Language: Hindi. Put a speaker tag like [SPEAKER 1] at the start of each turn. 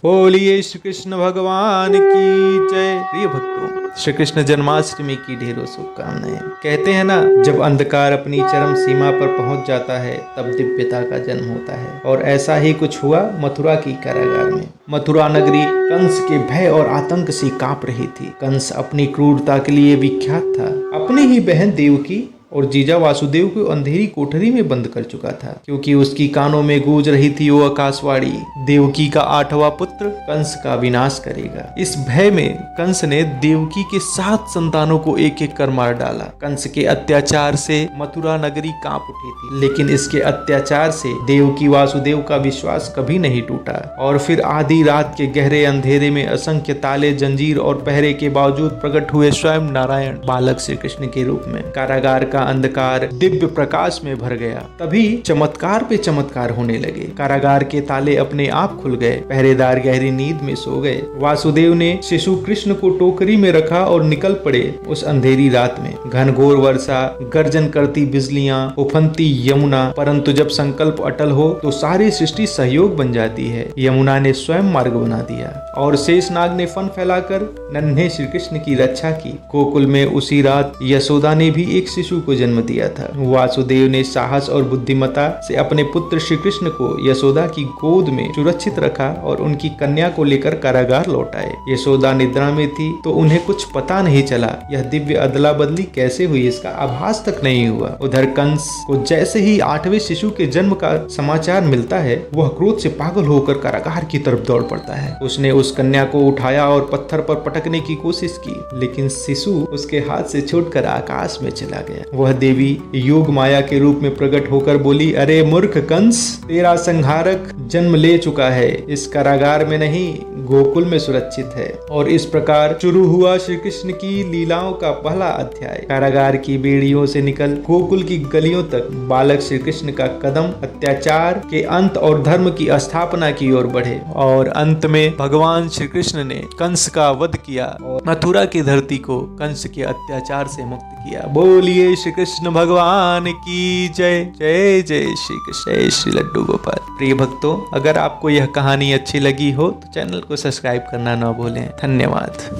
[SPEAKER 1] बोलिए श्री कृष्ण भगवान की जय। प्रिय भक्तों, श्री कृष्ण जन्माष्टमी की ढेरों शुभकामनाएं। कहते हैं ना, जब अंधकार अपनी चरम सीमा पर पहुंच जाता है तब दिव्यता का जन्म होता है। और ऐसा ही कुछ हुआ मथुरा की कारागार में। मथुरा नगरी कंस के भय और आतंक से कांप रही थी। कंस अपनी क्रूरता के लिए विख्यात था। अपनी ही बहन देवकी और जीजा वासुदेव को अंधेरी कोठरी में बंद कर चुका था, क्योंकि उसकी कानों में गूंज रही थी वो आकाशवाणी, देवकी का 8वां पुत्र कंस का विनाश करेगा। इस भय में कंस ने देवकी के 7 संतानों को एक एक कर मार डाला। कंस के अत्याचार से मथुरा नगरी कांप उठी थी, लेकिन इसके अत्याचार से देवकी वासुदेव का विश्वास कभी नहीं टूटा। और फिर आधी रात के गहरे अंधेरे में असंख्य ताले, जंजीर और पहरे के बावजूद प्रकट हुए स्वयं नारायण बालक श्री कृष्ण के रूप में। कारागार का अंधकार दिव्य प्रकाश में भर गया। तभी चमत्कार पे चमत्कार होने लगे। कारागार के ताले अपने आप खुल गए, पहरेदार गहरी नींद में सो गए। वासुदेव ने शिशु कृष्ण को टोकरी में रखा और निकल पड़े उस अंधेरी रात में। घनघोर वर्षा, गर्जन करती बिजलियां, उफनती यमुना, परंतु जब संकल्प अटल हो तो सारी सृष्टि सहयोग बन जाती है। यमुना ने स्वयं मार्ग बना दिया और शेषनाग ने फन फैलाकर नन्हे श्री कृष्ण की रक्षा की। गोकुल में उसी रात यशोदा ने भी एक शिशु को जन्म दिया था। वासुदेव ने साहस और बुद्धिमत्ता से अपने पुत्र श्री कृष्ण को यशोदा की गोद में सुरक्षित रखा और उनकी कन्या को लेकर कारागार लौट आए। यशोदा निद्रा में थी तो उन्हें कुछ पता नहीं चला यह दिव्य अदला बदली कैसे हुई, इसका आभास तक नहीं हुआ। उधर कंस को जैसे ही 8वें शिशु के जन्म का समाचार मिलता है, वह क्रोध से पागल होकर कारागार की तरफ दौड़ पड़ता है। उसने उस कन्या को उठाया और पत्थर पर पटकने की कोशिश की, लेकिन शिशु उसके हाथ से छूटकर आकाश में चला गया। वह देवी योग माया के रूप में प्रकट होकर बोली, अरे मूर्ख कंस, तेरा संहारक जन्म ले चुका है, इस कारागार में नहीं गोकुल में सुरक्षित है। और इस प्रकार शुरू हुआ श्री कृष्ण की लीलाओं का पहला अध्याय। कारागार की बेड़ियों से निकल गोकुल की गलियों तक बालक श्री कृष्ण का कदम अत्याचार के अंत और धर्म की स्थापना की ओर बढ़े। और अंत में भगवान श्री कृष्ण ने कंस का वध किया और मथुरा की धरती को कंस के अत्याचार से मुक्त किया। बोलिए श्री कृष्ण भगवान की जय। जय जय श्री कृष्ण, जय श्री लड्डू गोपाल। प्रिय भक्तों, अगर आपको यह कहानी अच्छी लगी हो तो चैनल को सब्सक्राइब करना ना भूलें। धन्यवाद।